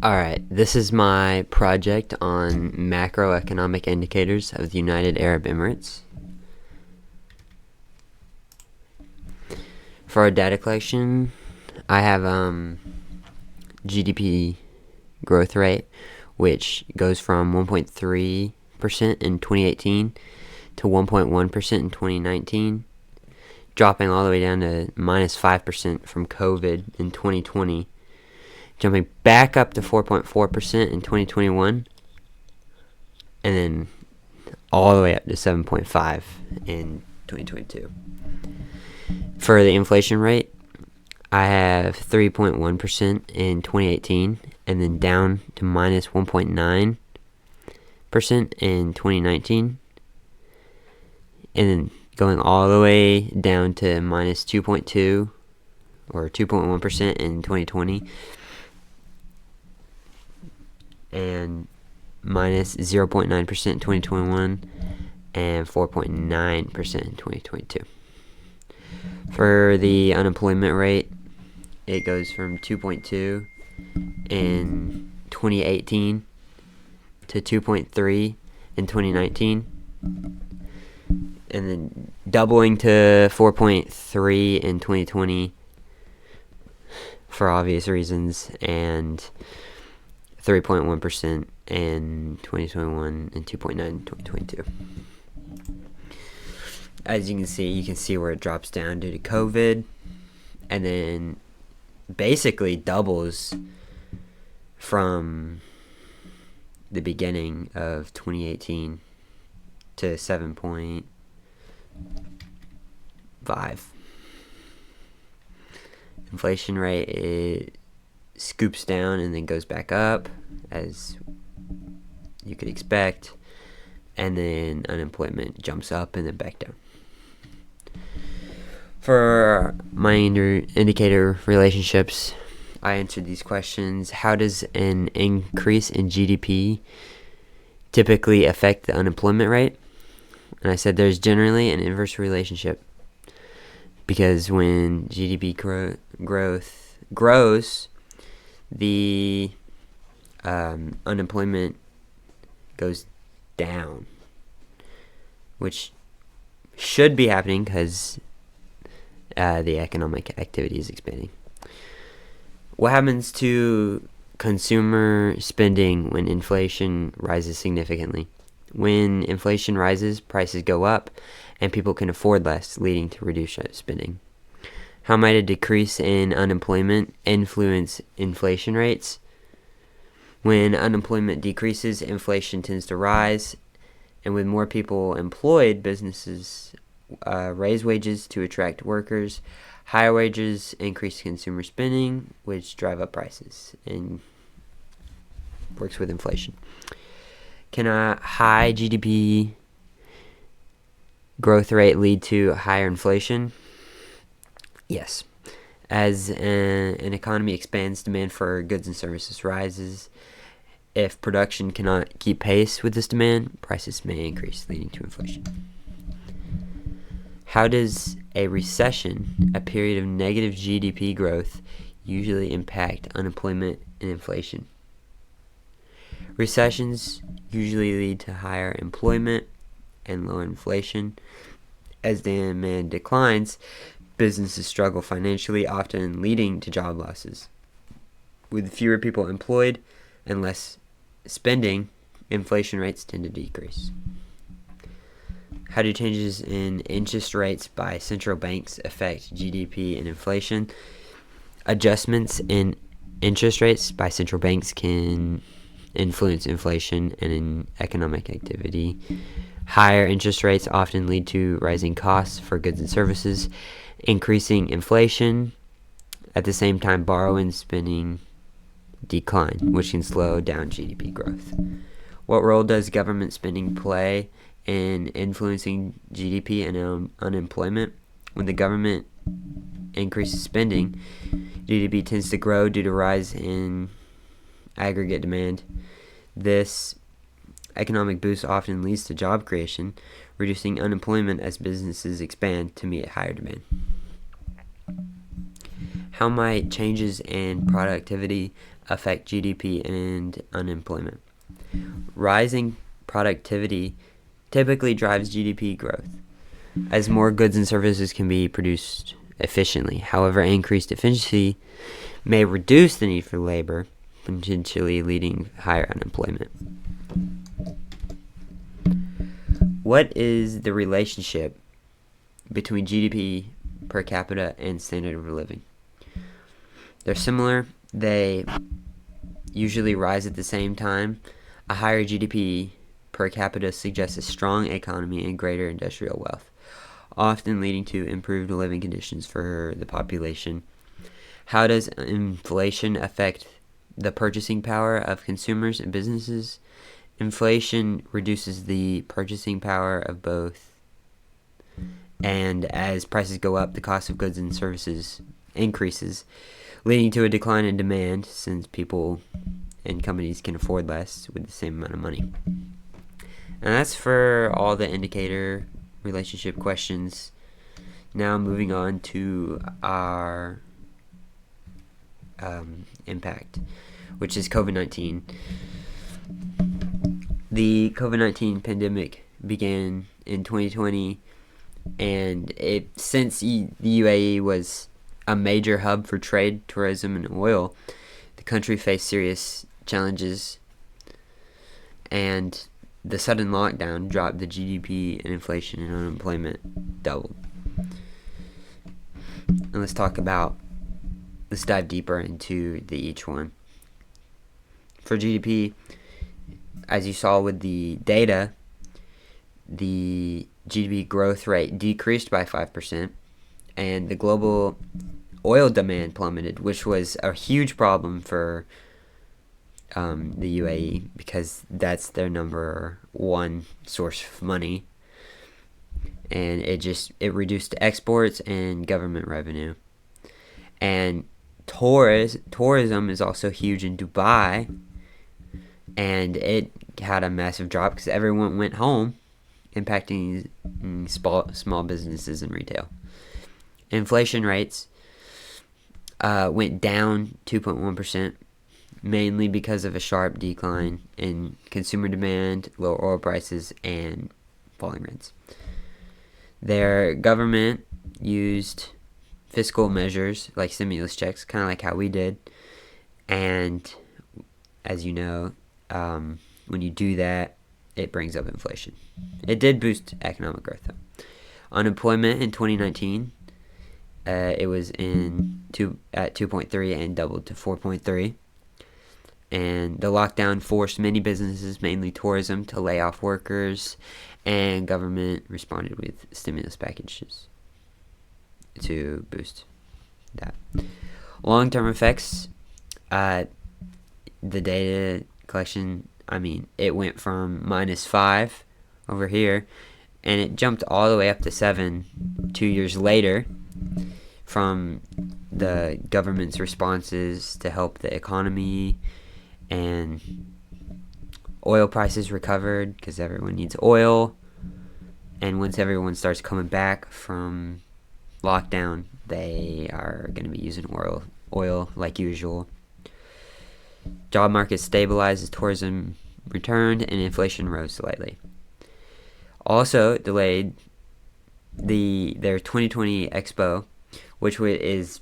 Alright, this is my project on macroeconomic indicators of the United Arab Emirates. For our data collection, I have GDP growth rate, which goes from 1.3% in 2018 to 1.1% in 2019, dropping all the way down to minus 5% from COVID in 2020, jumping back up to 4.4% in 2021, and then all the way up to 7.5% in 2022. For the inflation rate, I have 3.1% in 2018, and then down to minus 1.9% in 2019, and then going all the way down to minus 2.2 or 2.1% in 2020, and minus 0.9% in 2021, and 4.9% in 2022. For the unemployment rate, it goes from 2.2 in 2018 to 2.3 in 2019, and then doubling to 4.3 in 2020 for obvious reasons, and 3.1% in 2021 and 2.9 in 2022. As you can see where it drops down due to COVID, and then basically doubles from the beginning of 2018 to 7.5. Inflation rate, it scoops down and then goes back up, as you could expect, and then unemployment jumps up and then back down. For my indicator relationships, I answered these questions. How does an increase in GDP typically affect the unemployment rate? And I said there's generally an inverse relationship, because when GDP growth grows, the unemployment goes down, which should be happening because the economic activity is expanding. What happens to consumer spending when inflation rises significantly? When inflation rises, prices go up, and people can afford less, leading to reduced spending. How might a decrease in unemployment influence inflation rates? When unemployment decreases, inflation tends to rise, and with more people employed, businesses raise wages to attract workers. Higher wages increase consumer spending, which drive up prices and works with inflation. Can a high GDP growth rate lead to higher inflation? Yes. As an economy expands, demand for goods and services rises. If production cannot keep pace with this demand, prices may increase, leading to inflation. How does a recession, a period of negative GDP growth, usually impact unemployment and inflation? Recessions usually lead to higher employment and lower inflation. As demand declines, businesses struggle financially, often leading to job losses. With fewer people employed and less spending, inflation rates tend to decrease. How do changes in interest rates by central banks affect GDP and inflation? Adjustments in interest rates by central banks can influence inflation and in economic activity. Higher interest rates often lead to rising costs for goods and services, increasing inflation. At the same time, borrowing and spending decline, which can slow down GDP growth. What role does government spending play in influencing GDP and unemployment? When the government increases spending, GDP tends to grow due to rise in aggregate demand. This economic boost often leads to job creation, reducing unemployment as businesses expand to meet higher demand. How might changes in productivity affect GDP and unemployment? Rising productivity typically drives GDP growth, as more goods and services can be produced efficiently. However, increased efficiency may reduce the need for labor, potentially leading to higher unemployment. What is the relationship between GDP per capita and standard of living? They're similar. They usually rise at the same time. A higher GDP per capita suggests a strong economy and greater industrial wealth, often leading to improved living conditions for the population. How does inflation affect the purchasing power of consumers and businesses? Inflation reduces the purchasing power of both, and as prices go up, the cost of goods and services increases, leading to a decline in demand since people and companies can afford less with the same amount of money. And that's for all the indicator relationship questions. Now moving on to our impact, which is COVID-19. The COVID-19 pandemic began in 2020, and since the UAE was a major hub for trade, tourism, and oil, the country faced serious challenges, and the sudden lockdown dropped the GDP, and inflation and unemployment doubled. And let's dive deeper into each one. For GDP, as you saw with the data, the GDP growth rate decreased by 5%, and the global oil demand plummeted, which was a huge problem for the UAE because that's their number one source of money, and it reduced exports and government revenue. And tourism is also huge in Dubai, and it had a massive drop because everyone went home, impacting small businesses and retail. Inflation rates went down 2.1%, mainly because of a sharp decline in consumer demand, lower oil prices, and falling rents. Their government used fiscal measures like stimulus checks, kind of like how we did. And as you know, when you do that, it brings up inflation. It did boost economic growth, though. Unemployment in 2019, it was at 2.3 and doubled to 4.3. And the lockdown forced many businesses, mainly tourism, to lay off workers, and government responded with stimulus packages to boost that. Long-term effects, the data collection, it went from -5 over here, and it jumped all the way up to 7 2 years later from the government's responses to help the economy, and oil prices recovered because everyone needs oil. And once everyone starts coming back from lockdown, they are going to be using oil like usual. Job market stabilized as tourism returned, and inflation rose slightly. Also delayed their 2020 Expo, which is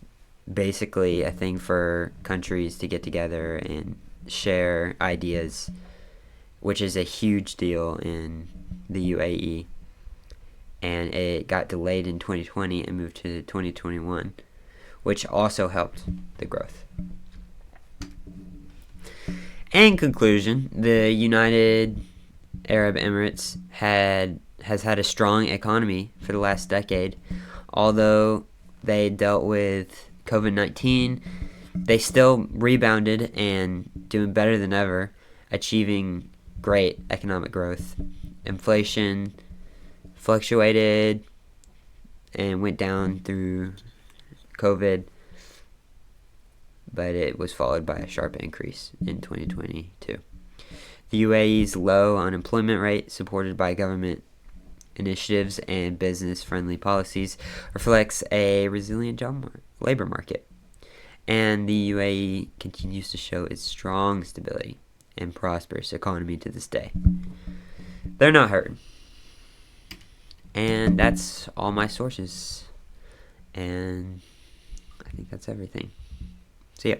basically a thing for countries to get together and share ideas, which is a huge deal in the UAE. And it got delayed in 2020 and moved to 2021, which also helped the growth. In conclusion, the United Arab Emirates has had a strong economy for the last decade. Although they dealt with COVID-19, they still rebounded and doing better than ever, achieving great economic growth. Inflation fluctuated and went down through COVID, but it was followed by a sharp increase in 2022. The UAE's low unemployment rate, supported by government initiatives and business-friendly policies, reflects a resilient labor market. And the UAE continues to show its strong stability and prosperous economy to this day. They're not hurting. And that's all my sources. And I think that's everything. See ya.